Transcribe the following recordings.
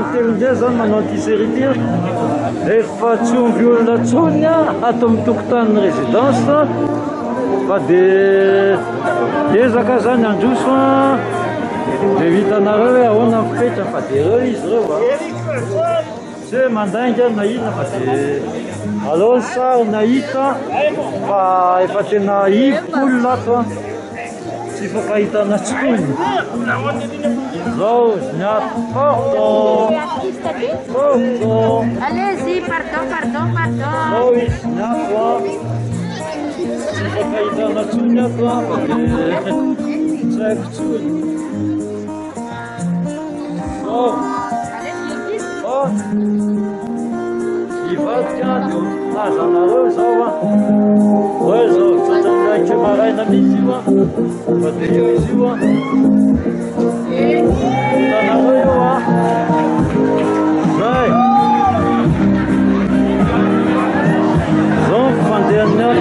am'telon'izay zany manao anty-série ity efa tsy omby olona tsony ato amin'ny tokotanin'ny résidence fa dia ezaka zany androso dia hitanareo hoe ahoana mipetra fa dia ireo izy ireo tsy hoe mandainga nahita fa dia aleo ny sary nahita fa efa tena ivok'olona ato tsy fakahitana tsony zao zniato porto Allez-y, pardon. zao izy zniato tsy fakahitana tsony ato fa dia tsy haiko tsony ivadika dia nazanareo zao hoe zao tsatranaika maraina misy io fa dia io izy io hitanareo io zay zao fandehan'ny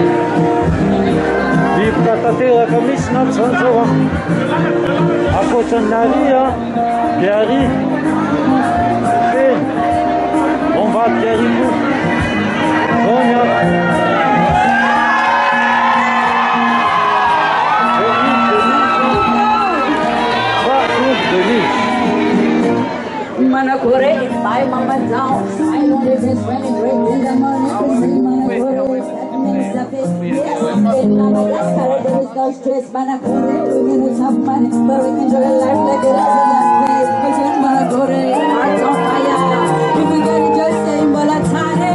rivoka tanteraka misy nato zany zao akoatran'ny ary dia ary feny ombadika ary koa zao ny Manakore is by Mama Down. I know this is when it's great in the morning. Manakore is that means the best. In Madagascar, there is no stress. Manakore, we need to have money, but we enjoy life like it is in that place. Because Manakore, hearts on fire. If we get it, just say Mbalatane.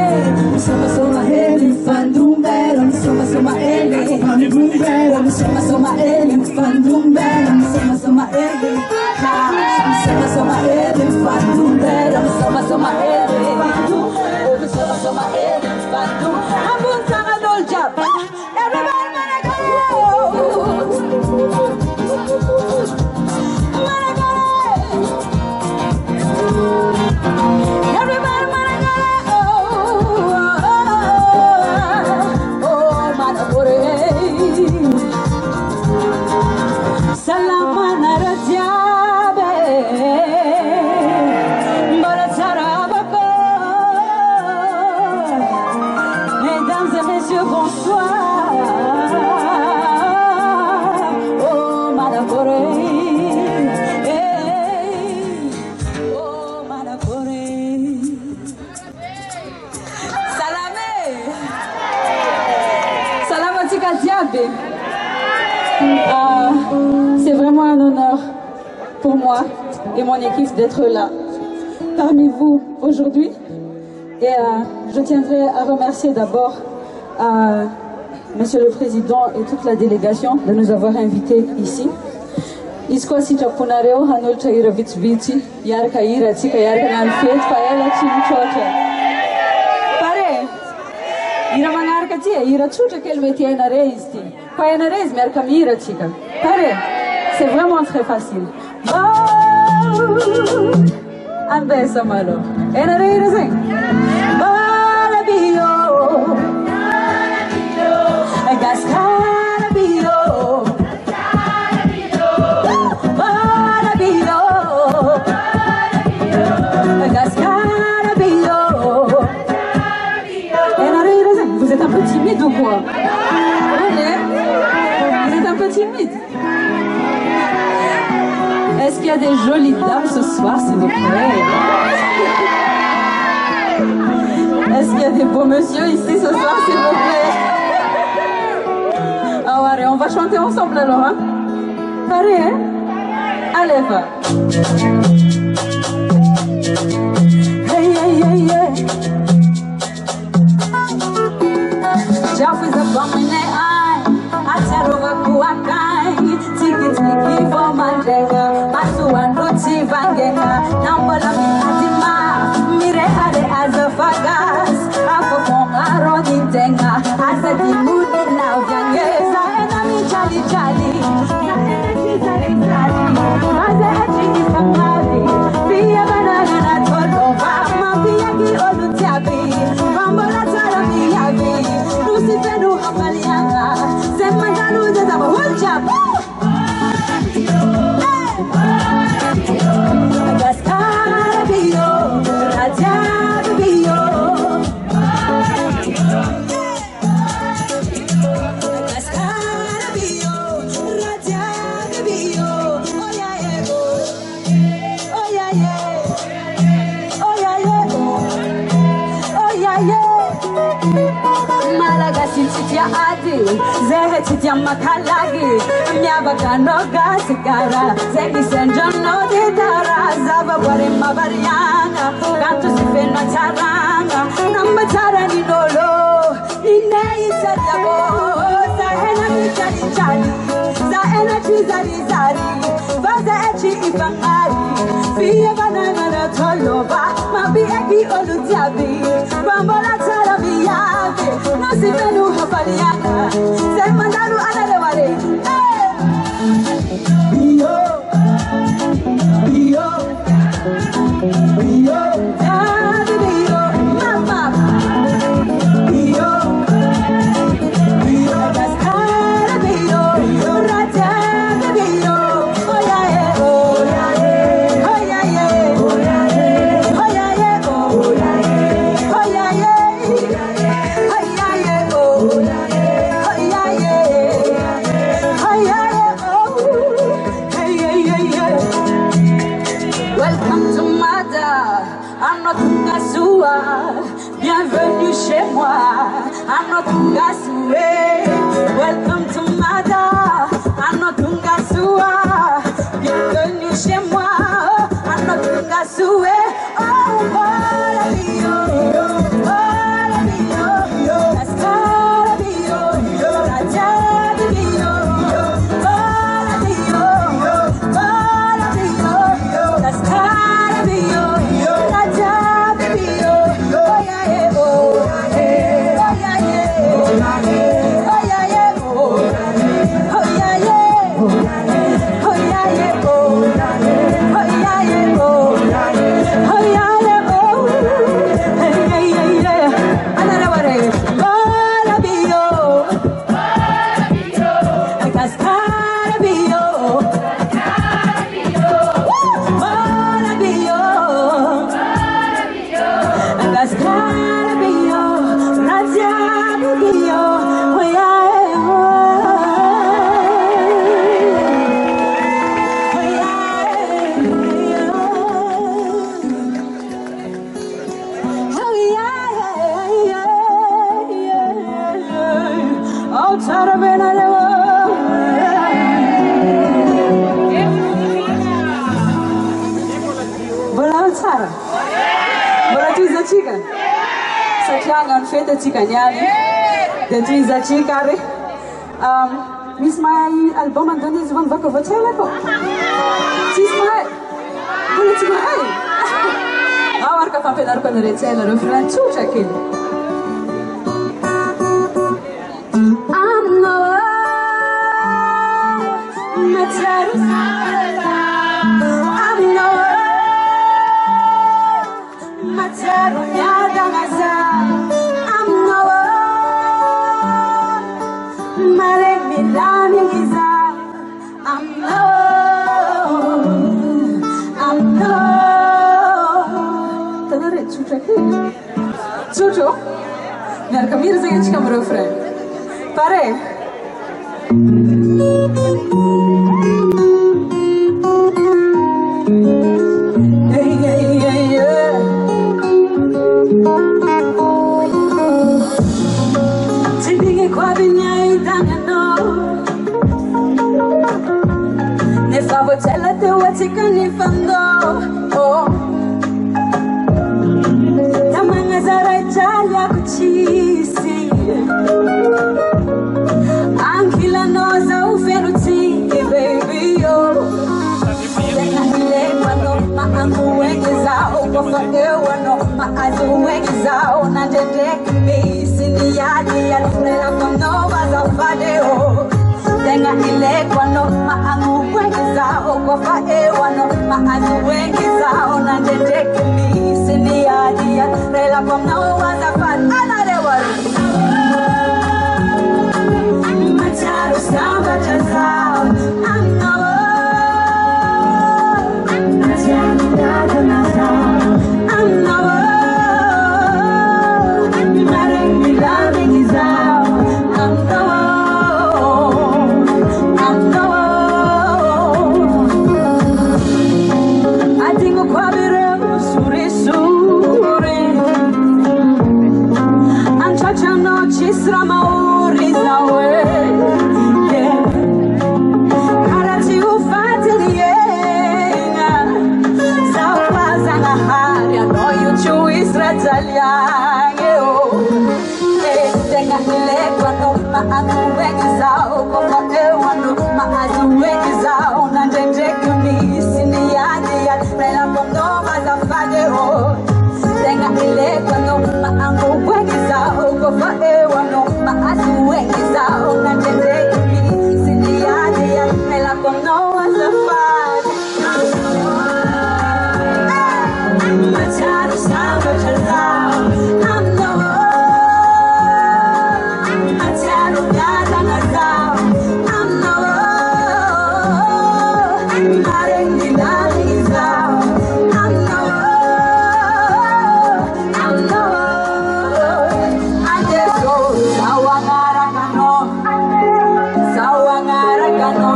Soma ele, fandumbero. Soma ele, fandumbero. Soma ele, fandumbero. Soma ele, Soma ele, fandumbero. Soma ele, fandumbero. Ambun sanga dolja. Everybody wanna go. Everybody wanna go. Oh, Manakore. Salama narajabe. Mesdames et messieurs, bonsoir. Oh, Manakore. Oh, Manakore. Salamé. Salamatika Diabe. C'est vraiment un honneur pour moi et mon équipe d'être là parmi vous aujourd'hui. Et je tiendrai à remercier d'abord Monsieur le Président et toute la délégation de nous avoir invités ici. Isko si chapunareo hanul chaira vitsvitsi yar kaira tsika yar kanan fet paela chimchocha. Pare ira manarka tia ira tsucha kelmeti ainare isti. Painare is merka mira tsika. Pare c'est vraiment très facile. Ambessa malo. Ainare ira sing. Balabio. Gascarabio. Vous êtes un peu timide ou quoi? Vous êtes un peu timide? Est-ce qu'il y a des jolies dames ce soir, s'il vous plaît? Est-ce qu'il y a des beaux monsieur ici ce soir, s'il vous plaît? Ah ouais, on va chanter ensemble alors, hein? Pareil, hein? Allez, va. Hey, hey, hey, hey. Já fiz a bomba ai, até roga kuakai, tiki tiki for mandenga, masua nuti vangenga, nambola mitima, mire hade azafagas, afo com aroni denga, asa di mudi na vyangeza, ena mi chali chali, maze echini famali, pia banana na tolova, mapia ki olutiabi, bambola tala miyabi. Lucifer, no Hamaliana, send my Galuda, I'm a whole job. Malagasy titia ady zehe titia makalagi miavaka nogasigara zegny sendranao ditara zavaboary mavariana kanto sy feno tsarana namba tsara ninolo ineisaryabo zahena mijalijali zahena trizarizary vazaetry ifagnary fia bananana toloba mabieki olujiaby bambola tsara miavy nosivenu hafaliana semandanu anareware Bio Bio Bio Daddy Bio Mama Bio Bio Rascara Bio Raja Bio Oh yeah yeah oh yeah yeah oh yeah yeah oh yeah yeah oh yeah yeah oh yeah yeah oh yeah yeah oh yeah yeah oh yeah yeah oh yeah yeah oh yeah yeah oh hey yeah yeah yeah Welcome to Mada, I'm not Tungasua. Bienvenue chez moi, I'm not Tungasue. Welcome to Mada, I'm not Tungasua. Bienvenue chez moi, I'm not Tungasue. Oh, hola bio, hola bio, Ascara bio, Raja bio, hola bio, hola bio. Ascara bio, Raja bio, oh yeah yeah oh yeah oh yeah yeah oh yeah yeah oh yeah yeah oh yeah yeah oh yeah yeah oh oh yeah yeah oh hey yeah yeah another one hola bio Ascara bio hola bio Ascara bio Raja bio oh yeah oh yeah oh Tara Benalewa Bola Tara Bola tuiza chicken Satyanga nfete chikanyani The tuiza chikari Miss my album and Denise van Vako Vateleko She's my Bullet my eye Awarka papelar con recela refrain chucha kid I'm no Matarus I'm no Mataru nyadagaza I'm no Mare milani giza I'm no Tanare chucha kid Chucho Narka mirza yachkam refrain Pare Hey yeah yeah yeah Tibige kwa binyai dangano Ne favotella te watikani fando Oh Tamanga zara Italia kuchisi Ankila noza uferuti baby yo Tena ile kwano maamu wengeza Ukofa ewano maazu wengeza Unandedeki misi ni yadi ya nufrela kono wazafadeo Tena ile kwano maamu wengeza Ukofa ewano maazu wengeza Unandedeki misi ni yadi ya nufrela kono wazafadeo Anarewari Mataru samba chazao I'm no I'm no Mare milani gizao I'm no Adingo kwa bire suri suri tsisy raha mahory zao e karaha tsy ho fatiny egna zao fa Zagnahary anao io tsy ho hisy raha jaliagny eo tegna ileko anao mahazo egny zao kofa eo anao mahazo egny zao nandrendraiky misy niadiady relako aminao azafady eo tegna ileko anao mahazo egny zao kofa eo anao mahazo egny zao nandrendraiky misy niadiady relako aminao azafady Machado sambatra zao aminao Machado miadana zao aminao Marengy nani zao aminao Adesso zao agnarakano Zao agnarakano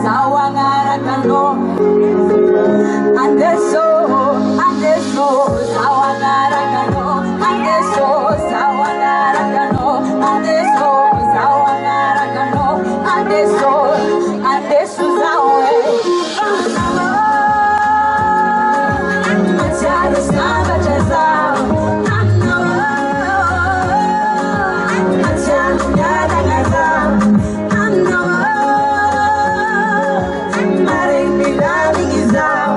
Zao agnarakano Adesso zao agnarakano Adesso zao agnarakano Adesso zao agnarakano Adesso zao Machado sambatra zao Machado miadana zao Marengy nani zao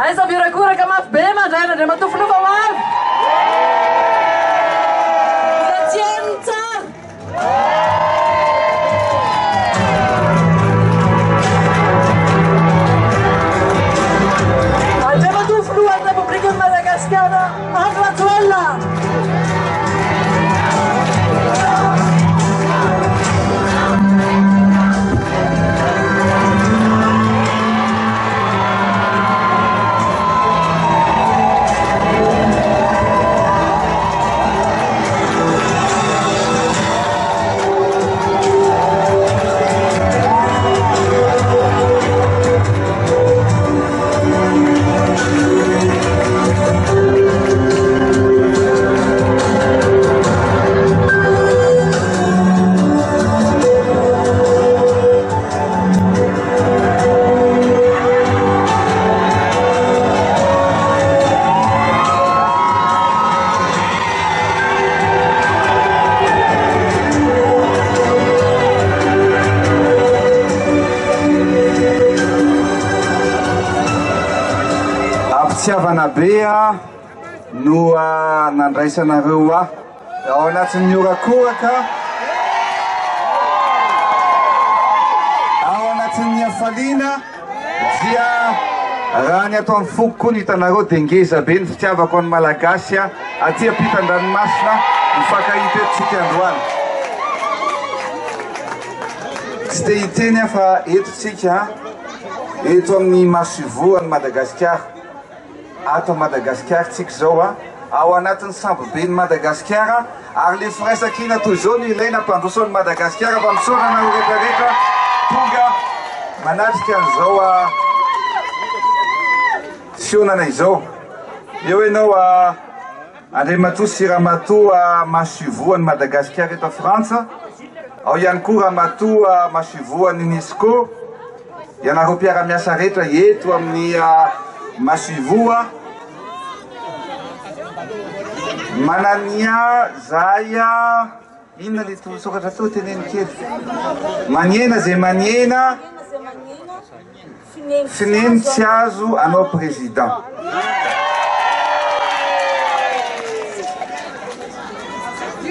Aiza virakoraka mafy be mandraina ndray matofo fa maro Tieno tsara Andray matofo lohan'ny République de Madagascar Andro Rajoelina Siavana bea no nandraisanareo ao anatin'ny orakoraka ao anatin'ny afaliana dia raha ny ataon'ny foko koa ny hitanareo dia ngeza be ny fitiavako any malagasy aty ampitan-dranomasina mifankahita etsika androany tsy dia hiteny fa etotsika eto amin'ny masivoan'ny Madagasikara ato Madagasikara tsika zao ao anatin'ny samboben'ny Madagasikara ary le firaisakina toy zao no ilaina mpandrosoan'ny Madagasikara mba misorana ho rehetrarehetra tonga manatrika an'izao fionana izao eo ianao Andriamatoa sy Ramatoa masivoan'ny Madagasikara eto Frantsa ao ihany koa Ramatoa masivoan'ny UNESCO ianareo mpiara-miasa rehetra eto amin'ny masivoa manania zaya inona le tosokatra to teneny kely maniena zay maniena fineny tsy azo anao président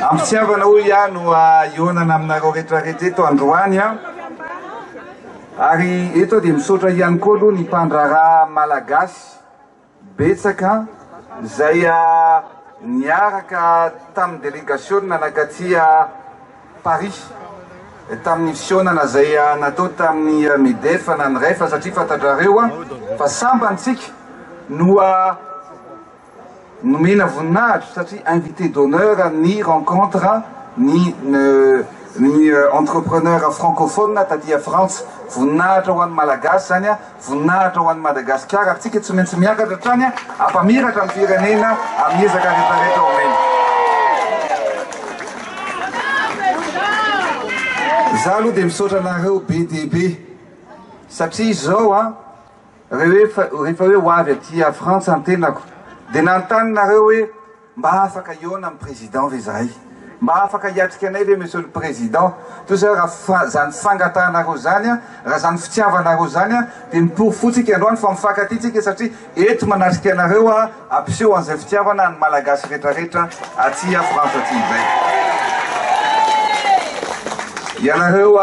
ampitiavanao ihany no ionana aminareo rehetrarehetra eto androany ary eto dia misaotra ihany koa aloha ny mpandraraha malagasy betsaka zay niaraka tamin'ny délégation nanakaty Paris tamin'ny fisionana zay natao tamin'ny MEDEF na ny refa satria fantatrareo fa sambantsika no nomena voninahitra satria invité d'honneur ny rencontre ny entrepreneur francophone taty France voninahitra ho an'ny malagasy zany voninahitra ho an'ny Madagasikara ary tsika tsy maintsy miakatra trany ampamiratra amin'ny firenena amin'ny ezaka rehetrarehetra omena. Za aloha dia misaotra anareo be dia be satria zao rehefa hoe ho avy aty France antenako dia nanontany nareo hoe mba afaka iona amin'ny président ve zahay, mba afaka hiatrika anay ve monsieur le président, toy zay raha zany fangatanareo zany raha zany fitiavanareo zany dia miporofotsika androany fa mifankatytsika satria eto manatrika anareo ampiseho an'izay fitiavana ny malagasy rehetrarehetra aty France aty zay. Ianareo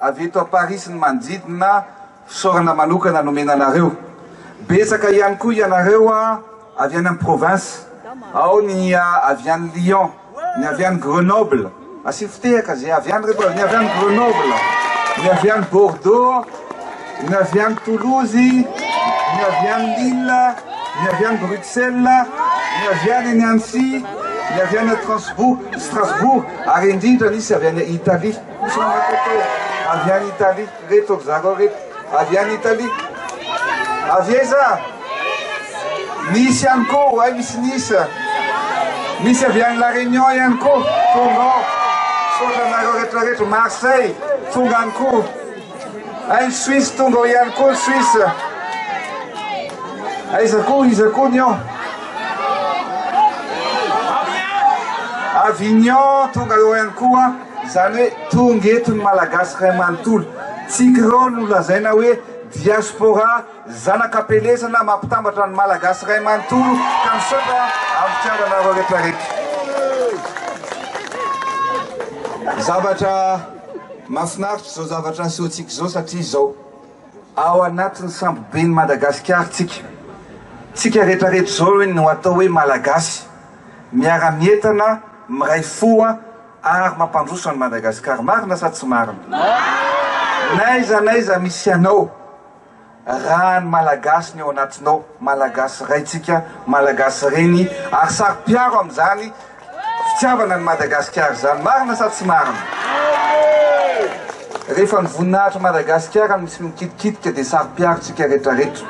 avy eto a Paris ny manodidina fisaorana manokana nomena anareo. Betsaka ihany koa ianareo avy any amin'ny province, ao ny avy any Lyon, ny avy any Grenoble, asy fitehaka zay avy any rehetra, ny avy any Grenoble, ny avy any Bordeaux, ny avy any Toulouse, ny avy any Lille, ny avy any Bruxelles, ny avy any Nancy, ny avy any Strasbourg, ary indrindra nisy avy any Italie. Avy any Italie, reto zareo reto, avy any Italie. Avy aiza? Nisy ihany koa, misy Nice. Misy avy any La Réunion ihany koa, tonga saotra anareo rehetrarehetra, Marseille, tonga ihany koa. Any Suisse tonga ihany koa, Suisse. Iza koa ny ao. Avignon tonga eo ihany koa, zany hoe tonga eto ny malagasy ray manontolo. Tsika reo no lazaina hoe diaspora zanak'apelesana mampitambatra ny malagasy ray manontolo ka misaotra amin'ny fitiavanareo rehetrarehetra. Zavatra mahafinaritra zao zavatra asehoantsika zao satria zao ao anatin'ny samboben'ny Madagasikara tsika rehetrarehetra zao hoe no atao hoe malagasy miara-mientana miray foa ary mampandroso any Madagasikara. Marina sa tsy marina? Naiza misy anao raha ny malagasy ny ao anatinao, malagasy raitsika, malagasy reny, ary sary-piaro amin'izany fitiavana ny Madagasikara zany. Marina sa tsy marina? Rehefa ny voninahitra Madagasikara misy mikitikitika dia sary-piaro tsika rehetrarehetra.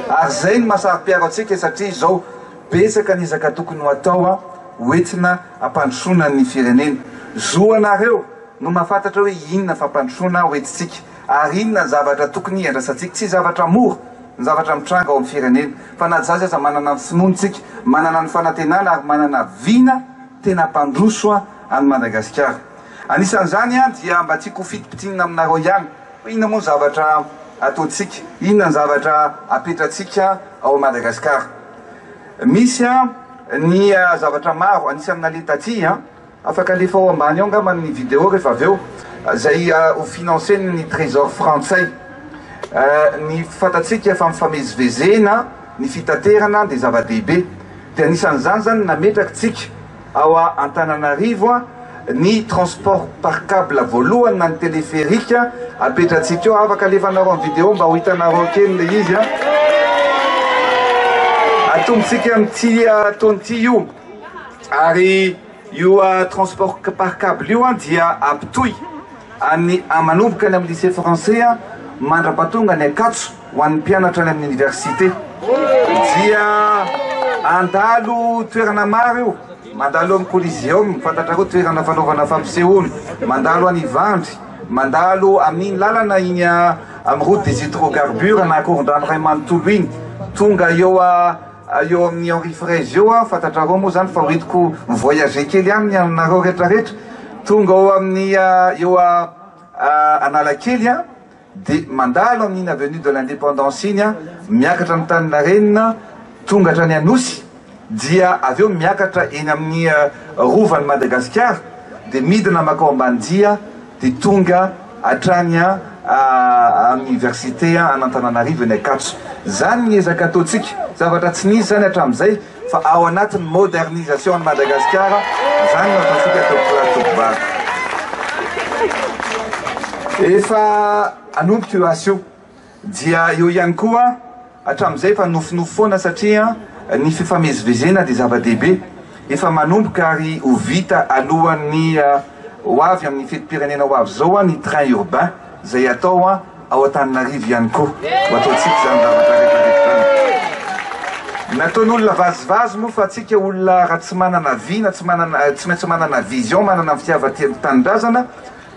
Ary zay ny mahasary-piaro atsika satria izao betsaka ny ezaka tokony ho atao hoentina ampandrosoana ny firenena. Zoanareo no mahafantatra hoe inona fampandrosoana hoentitsika ary inona ny zavatra tokony hiandrasantsika, tsy zavatra mora ny zavatra mitranga ao amin'ny firenena fa na zaza aza manana ny finoantsika, manana ny fanantenana ary manana vina tena ampandroso any Madagasikara. Anisan'izany dia mba tiako fitipitiana aminareo ihany hoe inona moa ny zavatra ataontsika, inona ny zavatra apetratsika ao Madagasikara. Misy ny zavatra maro anisan'ny naleta aty afaka alefa ao ambany ao angamba ny vidéo rehefa avy eo zay ho financé ny trésor français. Ny fantatsika fa mifamezivezena ny fitaterana dia zava-dehibe dia anisan'izany zany nametrakitsika ao Antananarivo ny transport par câble voalohany na ny téléphérique apetratsika eo. Afaka alefanareo amin'ny vidéo mba ho hitanareo kely le izy atombontsika amin'ity taon'ity io. Ary io transport par câble io dia ampitoy manomboka ny amin'ny lycée français mandra-patonga ny Ankatso ho an'ny mpianatra any amin'ny université. Dia andalo toerana maro io, mandalo amin'ny Coliseum, fantatrareo toerana fanaovana fampisehoana, mandalo any Ivandry, mandalo amin'iny lalana iny amin'ny route des hydrocarbures na akoron-drano ray manontolo iny, tonga eo amin'ny Henri Fraise eo fantatrareo moa zany fa hoentiko mivoyage kely ihany ny aminareo rehetrarehetra, tonga eo amin'ny eo Analakely dia mandalo amin'iny avenue de l'Indépendance iny miakatra amin'ny Taninarenina tonga hatrany Anosy, dia avy eo miakatra eny amin'ny rovan'ny Madagasikara dia midina makao Ambandia dia tonga hatrany amin'ny université an'Antananarivo eny Ankatso. Zany ny ezaka ataontsika, zavatra tsy nisy zany hatramin'izay fa ao anatin'ny modernisation ny Madagasikara, zany no ataontsika tokobary. efa anomboka io asa io dia eo ihany koa hatramin'izay efa nofinofo foana satria ny fifamezivezena dia zava-dehibe efa manomboka ary ho vita alohan'ny ho avy amin'ny fetim-pirenena ho avy zao ny train urbain zay atao ao Antananarivo ihany koa ho ataontsika zany zavatra rehetrarehetra zany nataon'olona vazivazy moa fa atsika olona raha tsy manana vina tsy maintsy manana vision manana fitiavan-tanindrazana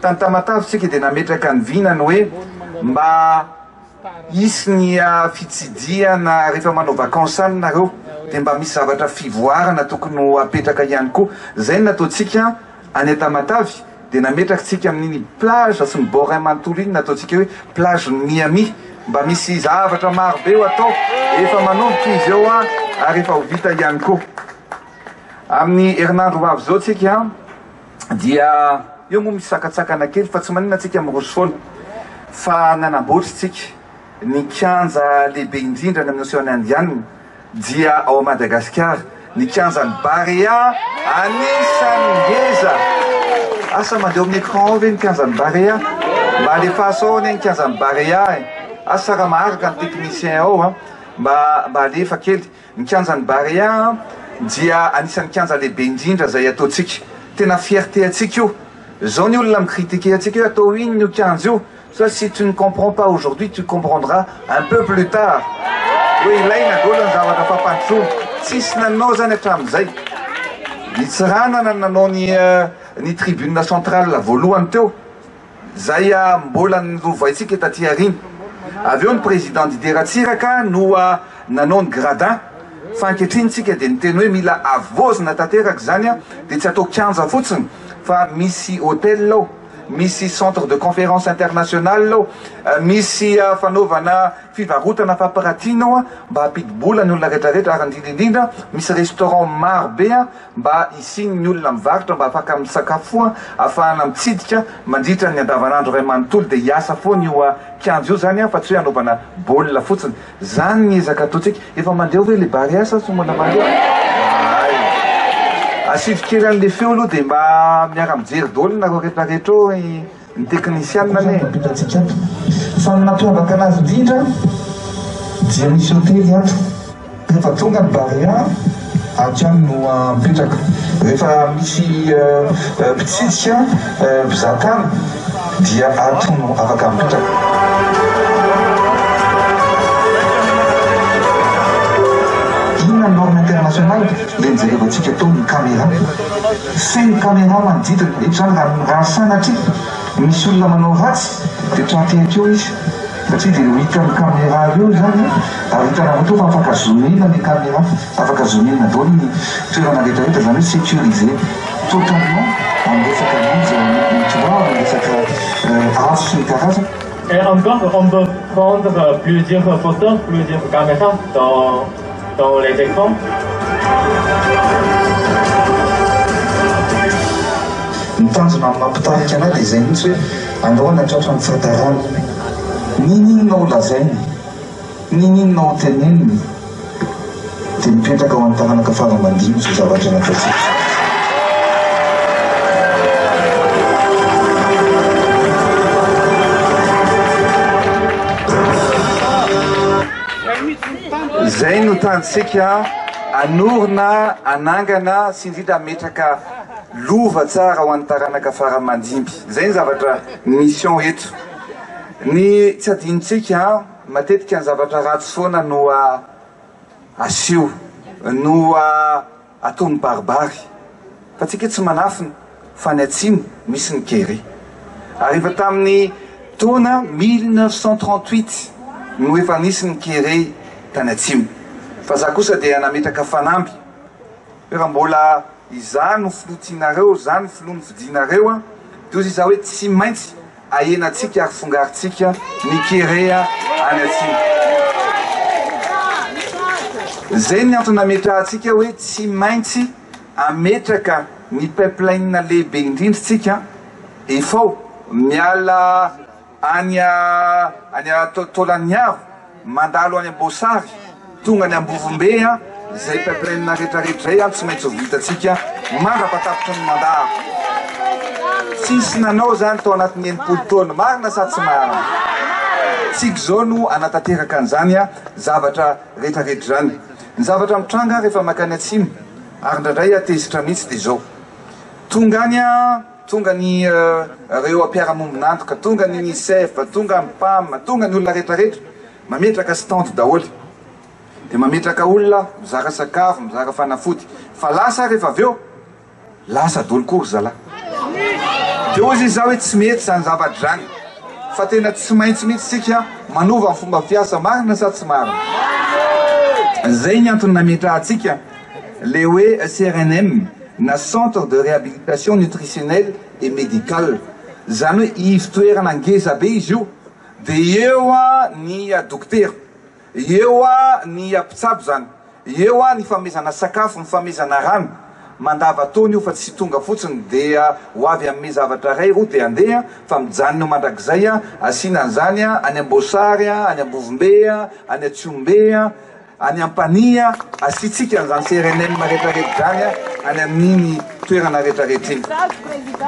tany Tamatavy dia nametraka ny vinany hoe mba isy ny fitsidiana rehefa manao vakansa any nareo dia mba misy zavatra fivoarana tokony ho apetraka ihany koa zay nataontsika any Tamatavy dia nametrakatsika amin'iny plage sy ny borin manontolo iny nataontsika hoe plage Miami mba misy zavatra marobe ho atao efa manomboka izy eo ary efa ho vita ihany koa amin'ny herinandro avy zao tsika dia eo moa misy sakatsakana kely fa tsy manina atsika miroso foana fa nanamboatritsika ny kianja lehibe indrindra ny amin'ny océan Indianina dia ao Madagasikara ny kianjan'ny Barea anisan'ny ngeza asa mandeha amin'ny écran ao ve ny kianjan'ny Barea mba alefaso ao ane ny kianjan'ny Barea asa raha maharaka ny technicien ao mba alefa kely ny kianjan'ny Barea dia anisan'ny kianja lehibe indrindra zay ataontsika tena fierté atsika io zao ny olona micritiquer atsika io atao iny io kianja io ça si tu ne comprends pas aujourd'hui tu comprendras un peu plus tard hoe ilaina daholo ny zavatra fampandrosoana tsisy nanao zany hatramin'izay itsirana nanao ny tribune centrale voalohany teo zay mbola nilovaitsika taty ariny avy eo ny président Didier Ratsiraka no nanao ny gradin fa ankehitriny-tsika dia niteny hoe mila avozina tanteraka zany dia tsy atao kianja fotsiny fa misy hôtel ao misy centre de conférence internationale ao misy fanaovana fivarotana fampiratina ao mba hampidi-bola ny olona rehetrarehetra ary indrindraindrindra misy restaurant maro be mba isiny ny olona mivarotra mba afaka misakafo ahafahana mitsidika mandritra ny andavanandro ray manontolo dia hiasa foana io kianja io zany fa tsy hoe anaovana baolina fotsiny zany ny ezaka ataontsika efa mandeha hoe le Barea sa tsy mbola mandeha asivy kely an'le feo aloha dia mba miara-mijery daholo nareo rehetrarehetra eo ny teknisianina ne ampitatsika fa ny nampiavaka anazy indrindra dia misy hotely ato rehefa tonga ny Barea aty any no mipetraka rehefa misy mpitsidika mpizakana dia ato no afaka mipetraka norme internationale le nijerevantsika tao ny caméra feno caméra manodidina etrany raha sanatry misy olona manao ratsy dia trateako eo izy satria dia hitan'ny caméra eo zany ary hitanao to fa afaka zoomina ny caméra afaka zoomina daholo ny toerana rehetrarehetra zany hoe sécurisé totalement amin'ny resaka mitroa amin'ny resaka afo sy ny karazana. Et encore, on peut prendre plusieurs photos, plusieurs caméras dans les écrans. Ny tanjona amin'ny mampitarika anay dia izay mihitsy hoe andrahoana tratra ny fahatarana nininonao lazainy nininonao teneniny dia mipetraka ao amin'ny taranaka faharamandimo sy zavatra nataontsika. zay no tanjitsika anorona anangana sy indrindra metraka lova tsara ho an'ny taranaka faramandimby zay ny zavatra mission eto ny tsy adinitsika matetika ny zavatra ratsy foana no asio no atao ny baribary fa tsika tsy manafina fa ny atsimo misy ny kere arriva tamin'ny taona 1938 no efa nisy ny kere tany atsimo fa za kosa dia nametraka fanamby hoe raha mbola izany filotianareo zany filoany fidinareo dia ozy za hoe tsy maintsy ahenatsika ary fongaritsika ny kerea any atsimo zay ny antony nametrahantsika hoe tsy maintsy ametraka ny pipeline lehibe indrindratsika efao miala any tolaniaro mandalo any Ambosary tonga any Ambovombe zay pipeline rehetrarehetra zay tsy maintsy ho vitatsika mandrapatapitra ny mandaro tsisy nanao zany tao anatin'ny enimpolo taona marina sa tsy marina tsika zao no anatanteraka an'izany a zavatra rehetrarehetra zany ny zavatra mitranga rehefa makany atsimo ary indraindray atezitra mihitsy dia zao tonga any a tonga ny reo ampiaramombonantoka tonga ny unicef tonga ny pam tonga ny olona rehetrarehetra mametraka stante daholo dia mametraka olona mizara sakafo mizara fanafody fa lasa rehefa avy eo lasa dolokory zalahy dia ozy izy zao hoe tsy mety zany zavatra zany fa tena tsy maintsy mihitsy sika manova ny fomba fiasa marina sa tsy marina zay ny antony nametra atsika le hoe CRNM na centre de réhabilitation nutritionnelle et médicale zany hoe ivitoerana ngeza be izy io dia eo a ny dokotera eo a ny mpitsabo zany eo a ny famezana sakafo ny famezana rano mandava taona io fa tsy tonga fotsiny dia ho avy amin'ny zavatra ray ro dia andeha fa mijanona mandrakizay a asiana an'izany a any Ambosary a any Ambovombe a any Atsiombe a any Ampania asitsika an'izany CRNM rehetrarehetra zany a any amin'iny toerana rehetrarehetra iny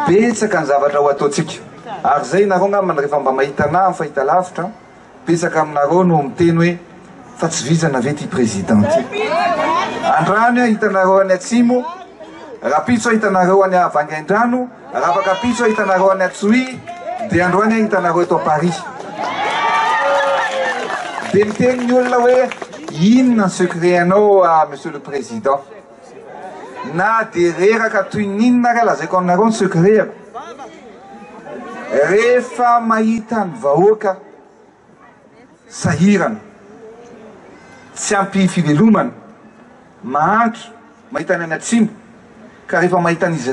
betsaka ny zavatra ho ataotsika ary zay nareo ngamana rehefa mba mahita na amin'ny fahita lavitra betsaka aminareo no miteny hoe fa tsy vizana ve ty président ty andrano hitanareo any atsimo raha pitso hitanareo any Vangaindrano raha afaka pitso hitanareo any Atsoy dia androany hitanareo eto Paris dia miteny ny olona hoe inona ny secret anao monsieur le président na dia reraka toy ninona raha lazaiko aminareo ny secretako rehefa mahita ny vahoaka sahirana tsy ampy fivelomana mahandro mahita ny any atsimo ka rehefa mahita an'izy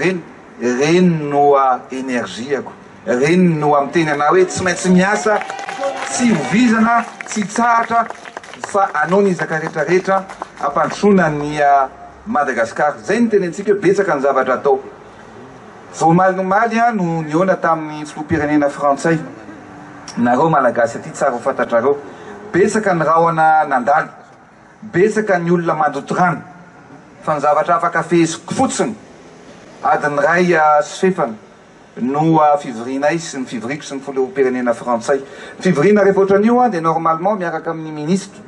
reny no energiako reny no amin'ny teny ana hoe tsy maintsy miasa tsy hovizana tsy tsahatra fa anao ny izaka rehetrarehetra ampandrosoana ny Madagasikara zay ny tenentsika hoe betsaka ny zavatra atao voamalinomaly a no niona tamin'ny filoham-pirenena frantsay nareo malagasy aty tsara ho fantatrareo betsaka ny rahona nandalo betsaka ny olona mandoto rano fa ny zavatra afaka feheziko fotsiny adiny ray sy fefana no fivorianay sy ny fivoriko sy ny filoham-pirenena frantsay fivoriana rehefa ohatran'io a dia normalement miaraka amin'ny ministre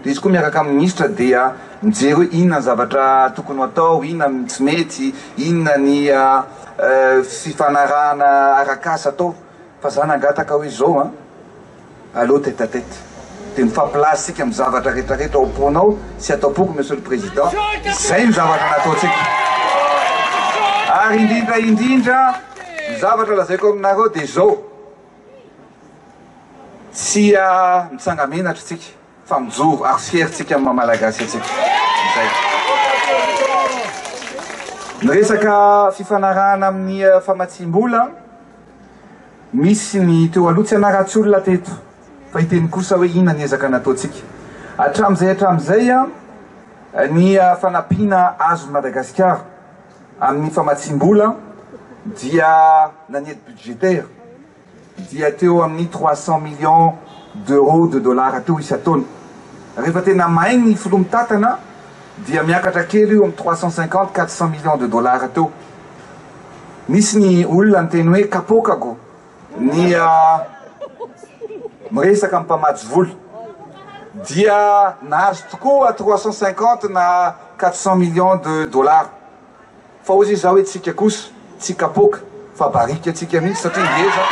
dia izy koa miaraka amin'ny ministre dia mijery hoe inona ny zavatra tokony atao inona tsy mety inona ny fifanarahana arakasa atao fa za nangataka hoe zao aloha tête à tête dia mifampilasitsika amin'ny zavatra rehetrarehetra aoponao sy ataopoko monsieur le président zay ny zavatra nataotsika ary indrindra ny zavatra lazaiko aminareo dia zao tsy mitsangamenatra tsika fa mijoro ary fieritsika amin'ny mamalagasy atsika zay ny resaka fifanarahana amin'ny famatsim-bola misy ny teo aloha tsy anaratsy olona teto fa hiteny kosa hoe inona ny ezaka nataotsika hatramin'izay ny fanampiana azo Madagasikara amin'ny famatsim-bola dia naniety budgétaire dia teo amin'ny 300 millions d'euros de dollars teo isa-taona rehefa tena maigny ny filomitatana dia miakatra kely io amin'ny 350-400 millions de dollars teo misy ny olona ny teny hoe kapokako ny miresaka mpamatsy volo dia nahazo tokoa 350 na 400 millions de dollars fa ozy izy zao hoe tsika kosa tsy kapoka fa barika atsika mihitsy satria ngeza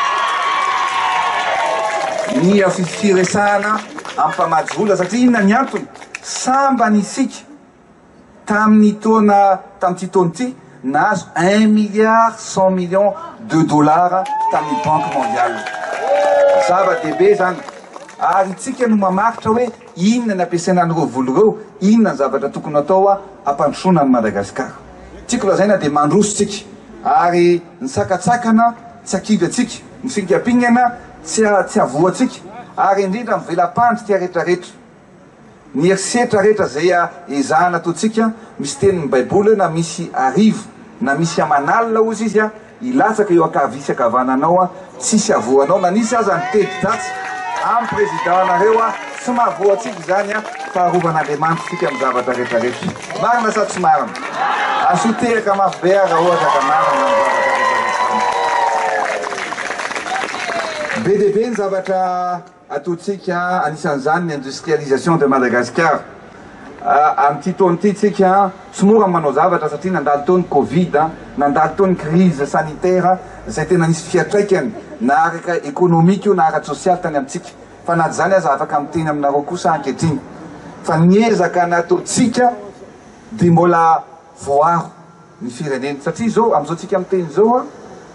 ny firesahana amin'ny mpamatsy vola satria inona ny antony samba nisika tamin'ny taona tamin'ity taona ity nahazo 1 milliard 100 millions de dollars tamin'ny banque mondiale zava-dehibe zany ary tsika no mamaritra hoe inona ny ampiasaina an'ireo volo reo inona ny zavatra tokony atao ampandrosoana ny Madagasikara tsika lazaina dia mandrosotsika ary ny sakatsakana tsy akivy atsika ny finkapingana tsy avoatsika ary indrindra mivelam-pandrika rehetrarehetra ny erisetra rehetra zay ezahana ataotsika misy tenin'ny baiboly na misy arivo na misy amanalina ozy izy ilatsaka eo akavisy akavananao tsisy avoanao na nisy aza ny tedy datsy amin'ny président anareo tsy mahavoatsika zany faharovan'Andriamanitra tsika amin'ny zavatra rehetrarehetra marina sa tsy marina asoteraka mafy be raha ohatra ka marina amin'ny zavatra rehetrarehetra be dia be ny zavatra ataontsika anisan'izany ny industrialisation de Madagascar. Amin'ity taona ity tsika somora manao zavatra satria nandalo taony Covid, nandalo taony crise sanitaire zay tena nisy fiatraikany na araka économique io na araka social tany amintsika. Fa naty zany aza afaka miteny aminareo kosa ankehitriny fa niezaka nataontsika dia mbola voaro ny fireneny satria zao amin'izao tsika miteny zao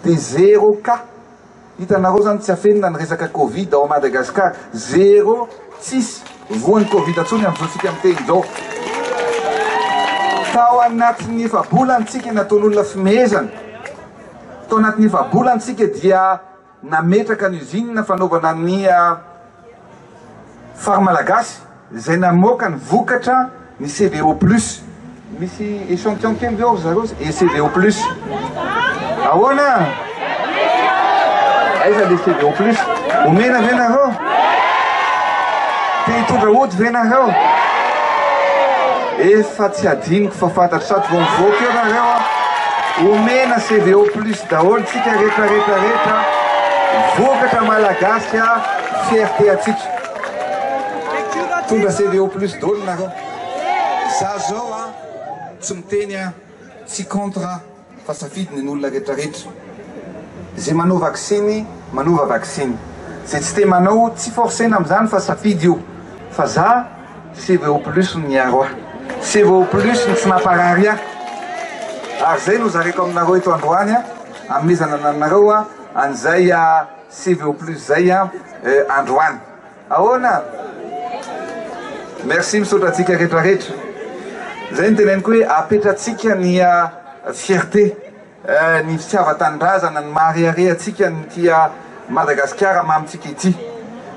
dia 0 cas. Hitanareo zany tsy afenina ny resaka Covid ao Madagascar, 0 tsisy voan'ny Covid atsony amin'izao tsika miteny zao. Tao anatin'ny efa-bolantsika nataon'olona fimehezana, tao anatin'ny efa-bolantsika dia nametraka ny usine fanaovana ny farmalagasy zay namoaka ny vokatra ny CVO+. Misy échantillon kely zao zareo e CVO+. Ahoana? Aiza le CVO+? Omena venareo? Te hitondra ody venareo? Efa tsy adiniko fa fantatro sady vao mivoaka eo nareo. Omena CVO+ daholo tsika rehetra vokatra malagasy fierté atsika. Tondra CVO+ daholo nareo. Za zao tsy miteny tsy contre fa safidiny ny olona rehetrarehetra. Zay manao vaksiny manova vaksiny, zay tsy te manao tsy forcena amin'izany fa safidy io. Fa za CVO+ ny miaro ahy, CVO+ ny tsy mamparary ahy. Ary zay no zareko aminareo eto androany amezana anareo an'izay CVO+ zay androany. Ahoana? Merci misaotra atsika rehetrarehetra. Zay ny teneniko hoe apetratsika ny fierté, ny fitiava-tanindrazana, ny mahariare atsika ny tia Madagasikara mamitsika ity.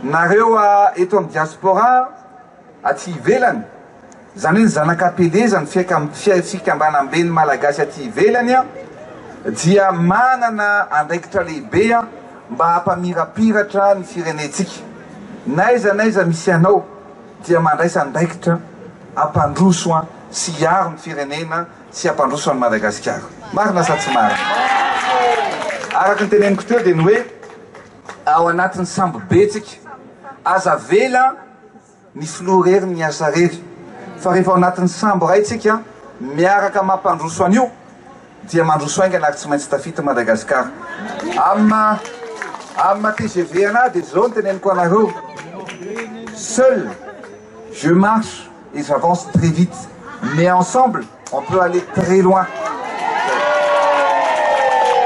Nareo eto amin'ny diaspora aty ivelany, zany hoe ny zanak'apelezany fikambanam-beny malagasy aty ivelany dia manana andraikitra lehibe mba hampamirapiratra ny firenetsika. Naiza misy anao dia mandraisa andraikitra hampandroso sy hiaro ny firenena sy hampandroso any Madagasikara. Marina sa tsy marina? Araka ny teneniko teo dia ny hoe ao anatin'ny sambo betsika aza vela ny filoha rery ny asa rery, fa rehefa ao anatin'ny sambo ray tsika miaraka mampandroso an'io dia mandroso aingana ary tsy maintsy tafita Madagasikara. Amma TGV ana dia zao ny teneniko anareo, seul je marche et j'avance très vite, mais ensemble on peut aller très loin.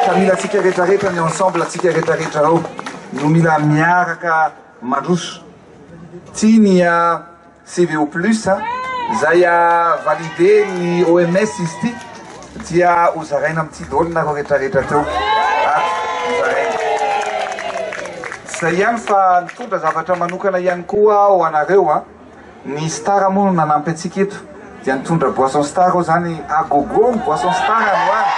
Ka mila atsika rehetrarehetra ny ensemble atsika rehetrarehetra ao no mila miaraka mandroso. Ty ny CVO+, zay validé ny OMS izy ty dia hozaraina amin'ity daholo nareo rehetrarehetra teo. Zay ihany fa nitondra zavatra manokana ihany koa ho anareo. Ny Star moa nanampy atsika eto dia nitondra boisson Star ao zany agogo ny boisson Star anoany.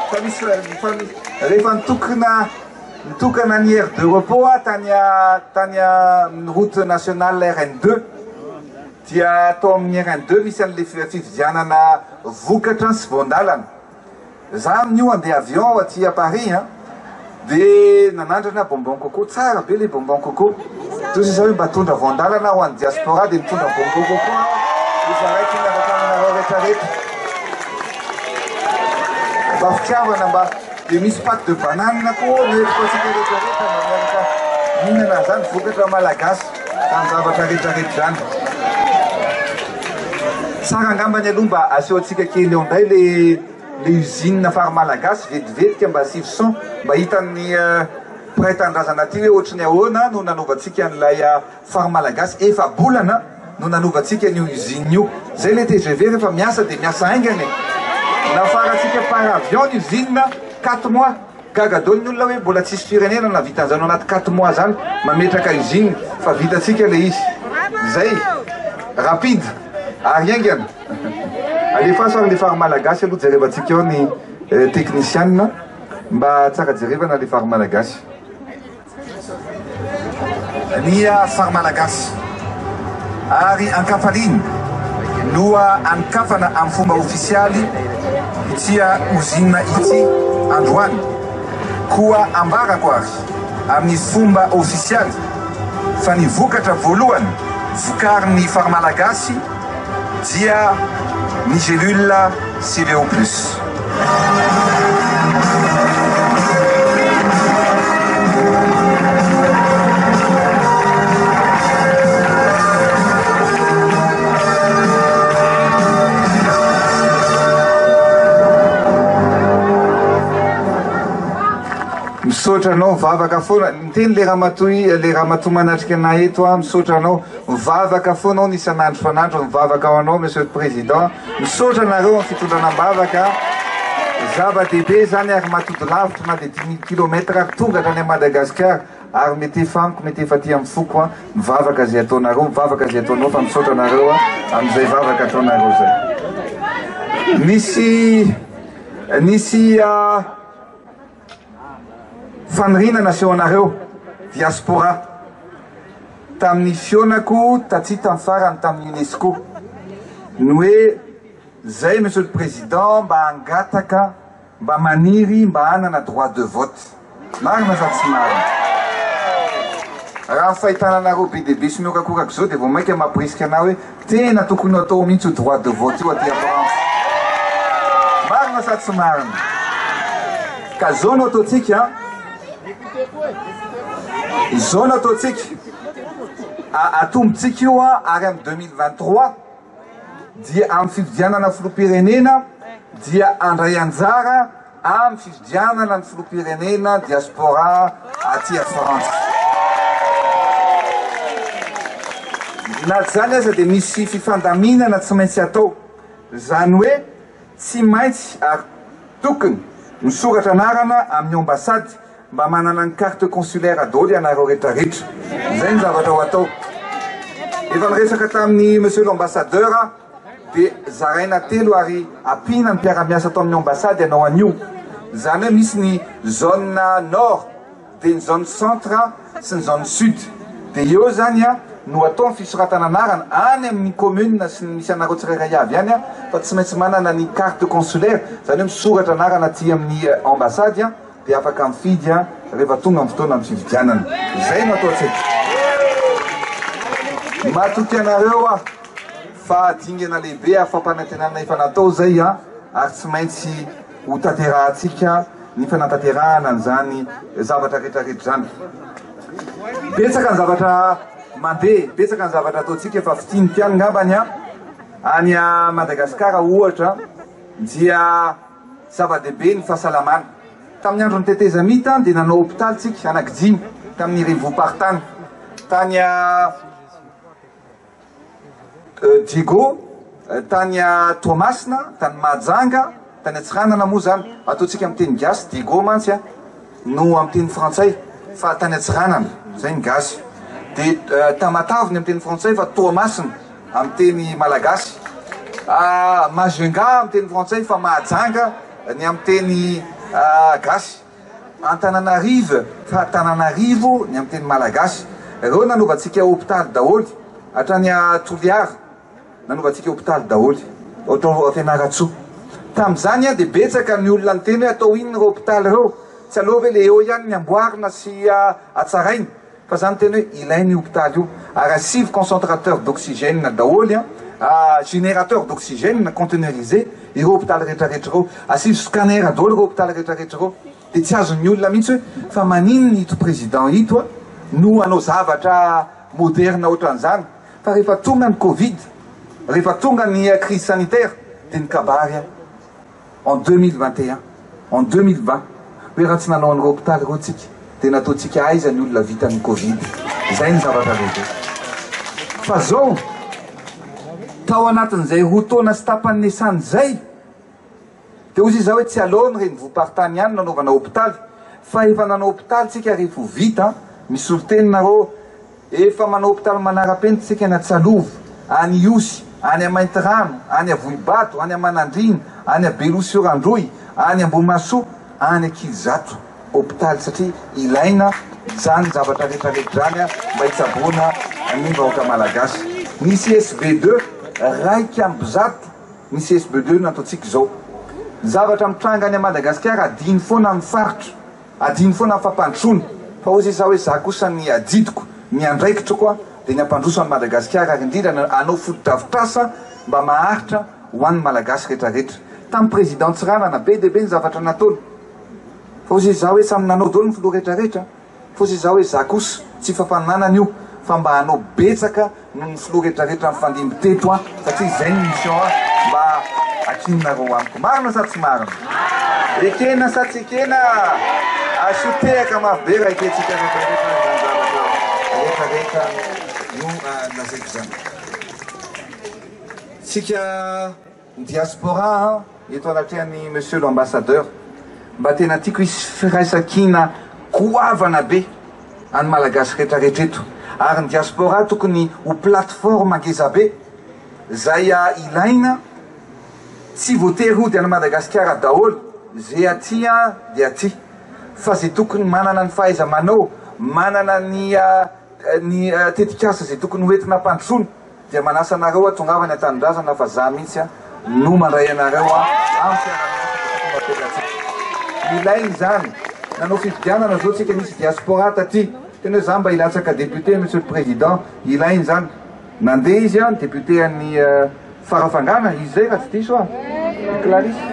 Fa misy rehefa nitokana ny aire de repos tany route nationale RN2 dia atao amin'ny RN2 misy an'le fividianana vokatra sy voandalana. Za amin'io andeha avion aty à Paris dia nanandrana bonbon coco, tsara be le bonbon coco. Toy izao hoe mba tondra voandalana ho an'ny diaspora dia mitondra bonbon coco izaraiky miaraka aminareo rehetrarehetra. Mba fitiavana mba dia misy pâte de banane koa noentiko atsika rehetrarehetra mba miaraka mihinana zany vokatra malagasy tany zavatra rehetrarehetra zany. Tsara angambany aloha mba aseho atsika kely eo indray le usine farmalagasy vetivetika mba asivo mba hitan'ny mpiray tandrazana aty hoe ohatrany ahoana no nanovantsika an'ilay farmalagasy efa bolana no nanovantsika n'io usine io. Zay le TGV rehefa miasa dia miasa aingany. Nafaratsika par avion ny usine 4 mois. Gaga daholo ny olona hoe mbola tsisy firenena na vitan'izany anaty 4 mois zany mametraka usine fa vitatsika le izy. Zay rapide ary aingana. Alefaso ary le farmalagasy aloha jerevantsika eo ny technicienne mba tsara jerevana le farmalagasy. Ny farmalagasy ary ankafaliny no ankafana amin'ny fomba ofisialy ity usine ity androany koa ambarako ary amin'ny fomba ofisialy fa ny vokatra voalohany vokarin'ny farimalagasy dia ny gélule CVO+. Misaotra anao mivavaka foana miteny le ramatoa manatrika anay eto a misaotra anao mivavaka foana ao nisan'andro fanandro mivavaka ao anao monsieur le président misaotra anareo amin'ny fitondranam-bavaka zava-dehibe zany ary matodo lavitra na dia 10 000 kilomètre ary tonga hatrany Madagasikara ary mety famiko mety efa aty amin'ny foko a mivavaka zay ataonareo mivavaka zay ataonao fa misaotra anareo a amin'izay vavaka ataonareo zay nisy fanirinana aseo anareo diaspora tamin'ny fionako taty tamin'ny farany tamin'ny UNESCO ny hoe zay monsieur le président mba hangataka mba maniry mba hanana droit de vote marina sa tsy marina raha fahitana anareo be dehibe sy miokakorako zao dia vao mainka mampirisika anao hoe tena tokony atao mihitsy droit de vote io aty France marina sa tsy marina ka zao no ataontsika izao no ataontsika atombotsika io a ary amin'ny 2023 dia amin'ny fifidianana filoham-pirenena dia andray anjara amin'ny fifidianana ny filoham-pirenena diaspora aty a France na zany aza dia misy fifandaminana tsy maintsy atao zany hoe tsy maintsy ary tokony misoratra anarana amin'ny ambasady mba manana ny carte consulaire daholo ianareo rehetrarehetra zay ny zavatra ho atao efa niresaka tamin'ny monsieur l'ambassadeur dia zaraina telo ary ampina ny mpiara-miasa atao amin'ny ambasady ianao an'io zany hoe misy ny zone nord dia ny zone centre sy ny zone sud dia eo zany a no atao ny fisoratana anarana any amin'ny commune sy misy anareo tsirairay avy ihany a fa tsy maintsy manana ny carte consulaire zany hoe misoratra anarana aty amin'ny ambasady a dia afaka mifidy a rehefa tonga amin'ny fotoana amin'ny fividianana zay no ataontsika matoky anareo a fa dingana lehibe afampanantenana efa natao zay a ary tsy maintsy ho tanterahantsika ny fanantanterahana an'izany zavatra rehetrarehetra zany betsaka ny zavatra mandeha betsaka ny zavatra ataontsika efa fitiny tiany ngambany a any a Madagasikara ohatra dia zava-dehibe ny fahasalamana tamin'ny andro ny teteza mita dia nanao hôpitaly tsika anaky 5 tamin'ny Rivopartany tany a Diego tany a Toamasina tany Mahajanga tany Atsiranana moa zany ataontsika amin'ny teny gasy Diego mantsy a no amin'ny teny frantsay fa tany Atsiranana zay ny gasy dia Tamataviny amin'ny teny frantsay fa Toamasina amin'ny teny malagasy Majunga amin'ny teny frantsay fa Mahajanga ny amin'ny teny gasy Antananarivo fa Tananarivo ny amin'ny teny malagasy reo nanovantsika hôpitaly daholo hatrany a Toliara nanovantsika hôpitaly daholo atao Fianaratsoa tamin'izany a dia betsaka ny olona ny teny hoe atao inona reo hôpitaly reo tsy alova hoe le eo ihany ny amboarina sy atsarainy fa zany teny hoe ilainy hôpitaly io ary asivy concentrateur d'oxygène daholo générateur d'oxygène conteneurisé ireo hôpitaly rehetrarehetra reo asivy scanner daholo reo hôpitaly rehetrarehetra reo dia tsy azon'ny olona mihitsy hoe fa maninona ito président ito a no anao zavatra moderna ohatran'izany fa rehefa tonga ny Covid rehefa tonga ny crise sanitaire dia ny kabary en 2021 en 2020 hoe raha tsy nanao an'ireo hôpitaly reo tsika dia nataontsika aiza ny olona vitan'ny Covid zay ny zavatra rehetra fa zao tao anatin'izay roa taona sy tapany nesany zay dia ozy izy hoe tsy aloany reny vopartany ihany nanaovana hôpitaly fa efa nanao hôpitaly tsika rehefa vita misy olo teninareo efa manao hôpitaly manara-penitra tsika any Atsalovo any Iosy any a Maintirano any a Vohibato any a Manandrina any a Beloha-Siorandroy any Ambohimasoa any a Kizato hôpitaly satria ilaina zany zavatra rehetrarehetra zany mba hitsaboana ny vahoaka malagasy misy SB2 raiky amby zato misy SB2 nataontsika zao zavatra mitranga any a Madagasikara adiny foana amin'ny faritra adiny foana amin'ny fampandrosoana fa ozy za hoe za kosa ny adidiko ny andraikitra koa dia ny ampandroso any Madagasikara ary indrindra anao foto-drafitrasa mba maharitra ho an'ny malagasy rehetrarehetra tamin'ny président Tsirana be dia be ny zavatra nataony fa ozy za hoe samy nanao dolo ny filoha rehetrarehetra fa ozy za hoe za kosa tsy fafananana io fa mba hanao betsaka noho ny filoha rehetrarehetra ny fandimby teto a satria izay ny mission a mba akinonareo amiko marina sa tsy marina ekena sa tsy ekena asotehaka mafibe raha eketsika rehetrarehetra no lazaiko zany tsika diaspora eto anatrehan'ny monsieur l'ambassadeur mba tena tiako isy firaisakina goavana be any malagasy rehetrarehetra eto ary ny diaspora tokony ho plateforme angeza be zay ilaina tsy voatery ody any Madagasikara daholo zay atya dia aty fa zay tokony manana ny fahaiza manao manana ny tetikasa zay tokony hoentina ampandrosoana dia manasa anareo tongava ny atanindrazana fa za mihitsy no mandray anareo amin'ny fiaraha ilainy zany nanao fifidianana zao tsika misy diaspora taty tena hoe za mba ilatsaka député monsieur le président ilainy zany nandeha izy député an'ny farafangana izy zay raha tsy diso Clarisse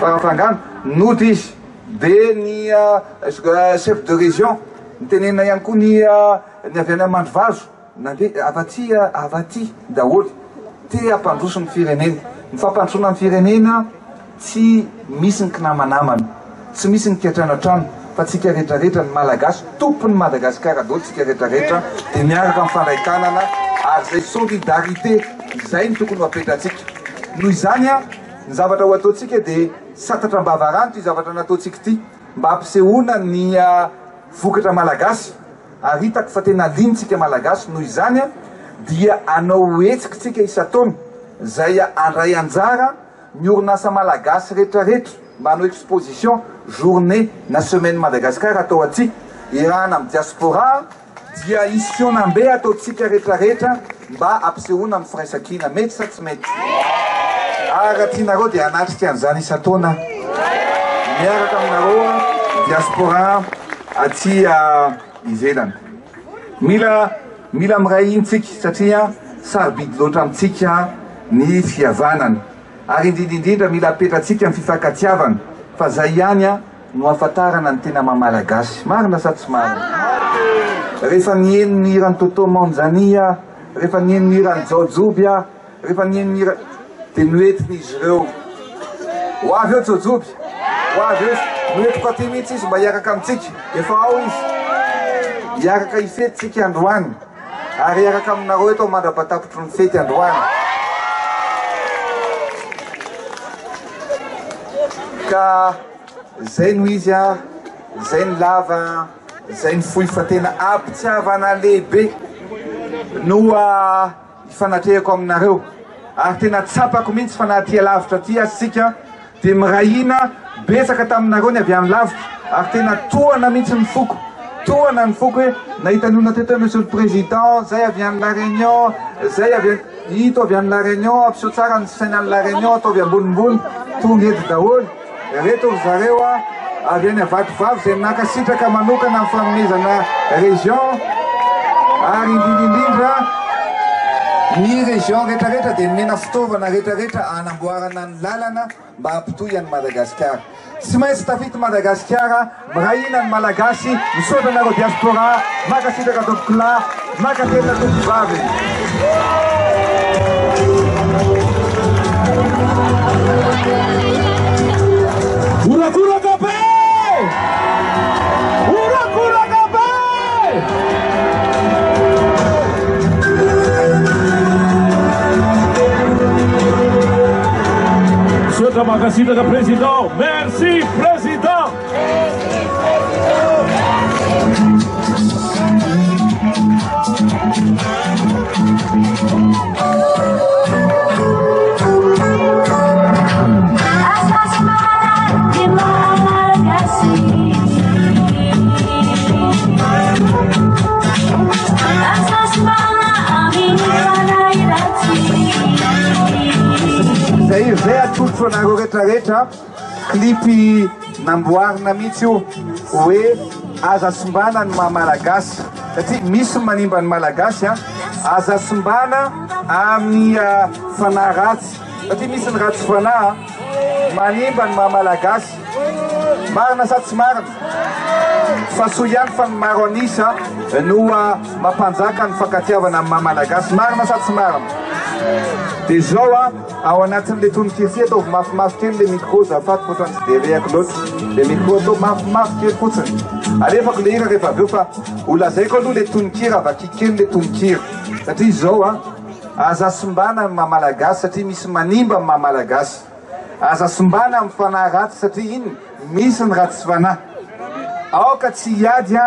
farafangana nody izy dia ny chef de région nitenena ihany koa ny avy any Mandrivazo nandeha avaty daholo te ampandroso ny firenena ny fampandrosona ny firenena tsy misy ny kinamanamana tsy misy ny kiatranantrano fa tsika rehetrarehetra ny malagasy tompony Madagasikara daholo tsika rehetrarehetra dia miaraka mifandray-tanana ary zay solidarité izay ny tokony ho apetratsika noho izany ny zavatra ho ataotsika dia satatra mbavarano ty zavatra nataotsika ity mba ampisehoana ny vokatra malagasy ary hitako fa tena linitsika malagasy noho izany dia anao etsika tsika isataona zay andray anjara ny orinasa malagasy rehetrarehetra mba hanao exposition journée na semaine Madagasikara atao aty irahana amin'ny diaspora dia isionambe ataotsika rehetrarehetra mba ampisehoana amin'ny firaisakina mety sa tsy mety ary tianareo dia anatrika an'izany isataona miaraka aminareo diaspora aty ivelany mila miray intsika satria sarobidy loatra amitsika ny fihavanana ary indrindrindrindra mila apetratsika ny fifankatiavana fa zay ihany no ahafantarana ny tena mamalagasy marina sa tsy marina rehefa nieno ny irany Toto Manzania rehefa nieno ny irany Jojoby rehefa nieno ny irany dia noentiny izy ireo ho avy eo Jojoby ho avy eo noentiko aty mihitsy izy mba hiaraka amitsika efa ao izy hiaraka hifety tsika androany ary hiaraka aminareo eto mandrapatapotro ny fety androany ka zay no izy zay ny lava zay ny fohy fa tena ampitiavana lehibe no ifanatrehako aminareo ary tena tsapako mihitsy fa nahatia lavitra ty asika dia mirahina betsaka taminareo ny avy amin'ny lavitra ary tena tohana mihitsy ny foko tohana ny foko hoe nahitaniona teto monsieur le président zay avy any la réunion zay avy hito avy any la réunion ampiseho tsara ny saina any la réunion atao avy ambonimbony tonga eto daholo reto zareo avy any avatovavy zay nakasitraka manokana amin'ny fanomezana région ary indrindrindrindra ny région rehetrarehetra dia mena fitaovana rehetrarehetra anamboarana ny lalana mba hampitohy any Madagasikara tsy maintsy tafity Madagasikara mirahina ny malagasy misaotra anareo diaspora makasitraka tompokla makatena tompovavy Urakuracape! Urakuracape! Monsieur Kamakasita, le président. Merci, président. zay atolotro anareo rehetrarehetra klipy namboarina mihitsy io hoe aza sombana ny mahamalagasy satria misy manimba ny malagasy aza sombana amin'ny fanahy ratsy satria misy ny ratsy fanahy manimba ny mahamalagasy marina sady tsy marina fa soa ihany fa ny maro anisa no mampanjaka ny fankatiavana amin'ny mahamalagasy marina sady tsy marina dia zao ao anatin'le tononkirity ataovy mafimafy kely le micro zafaty fotoany tsy dia rehako loatra le micro atao mafimafy kely fotsiny alefako le hira rehefa avy eo fa olazaiko aloha le tononkira avakikely le tononkira satria zao aza sombana amin'ny mahamalagasy satria misy manimba amin'ny mahamalagasy aza sombana amin'ny fanahy ratsy satria iny misy ny ratsy fanahy aoka tsy hiady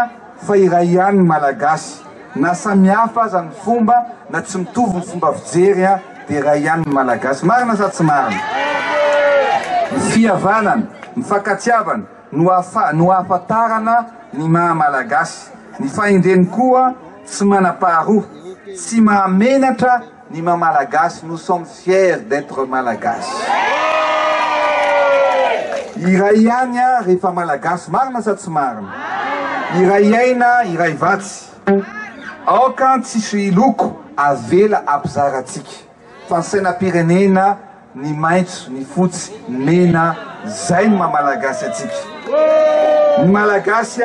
fa iray ihany ny malagasy na samihafa aza ny fomba na tsy mitovy ny fomba fijery dia iray ihany ny malagasy marina sa tsy marina ny fihavanana ny fankatiavana no ahafantarana ny mahamalagasy ny fahendreny koa tsy manam-paharoa tsy mahamenatra ny mahamalagasy nous sommes fiers d'être malagasy iray ihany rehefa malagasy marina sa tsy marina iray aina iray vatsy aoka tsisy loko avela ampizaratsika fa ny sainam-pirenena ny maitso ny fotsy mena zay ny mahamalagasy atsika ny malagasy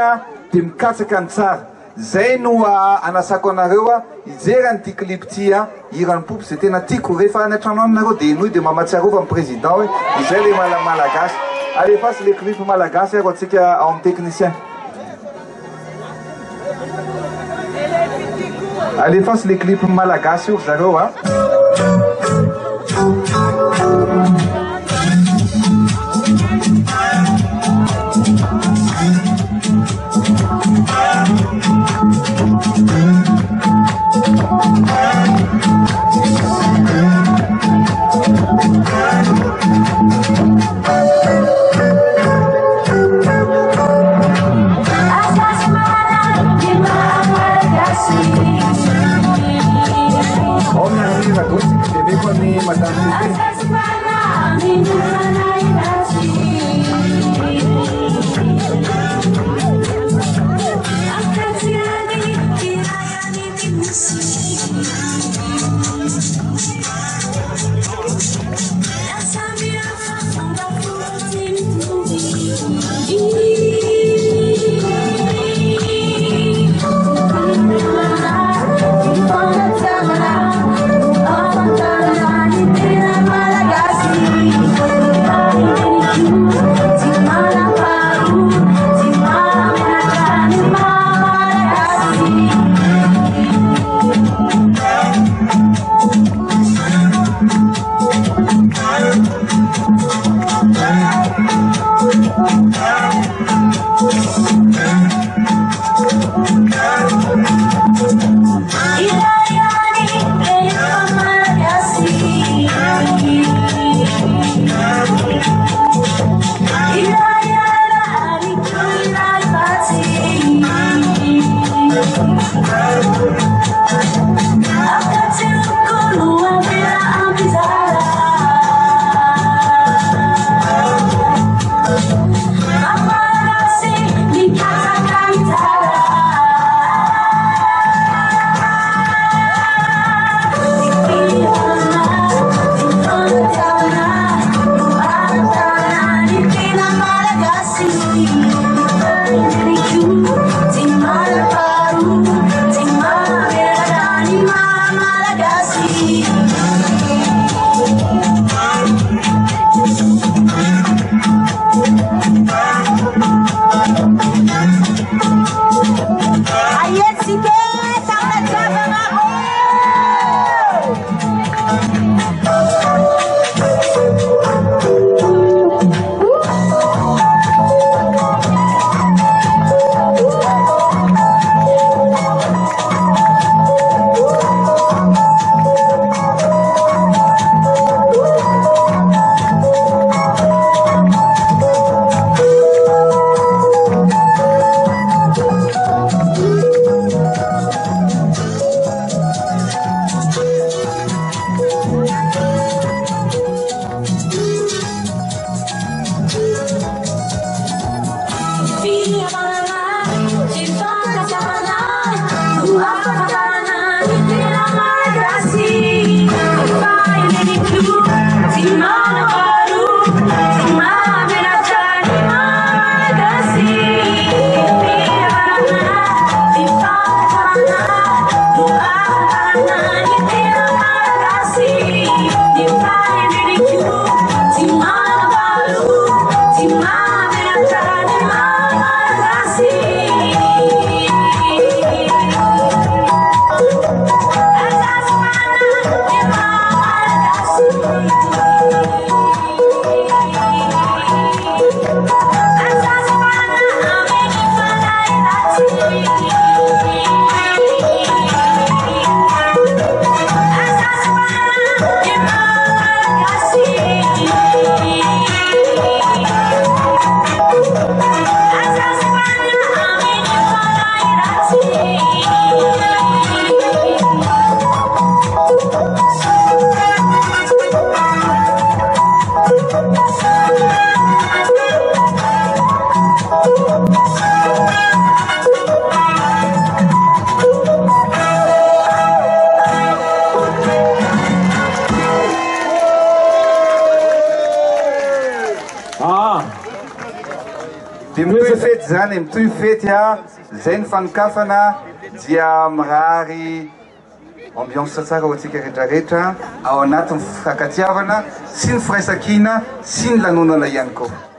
dia mikatsaka ny tsara zay no anasako anareo ijery an'ity clip ty hiran'ny popo zay tena tiako rehefa any an-trano anareo dia inoy dia mamatsiarova amin'ny président hoe izay le malagasy alefasy le clip malagasy ako atsika ao amin'ny technicien alefasy le clip malagasy io zareo dia mitohy fety zany mitohy fety zay ny fanokafana dia mirary ambiance tsara ho antsika rehetrarehetra ao anatin'ny fakatiavana sy ny firaisan-kina sy ny lanonana ihany koa.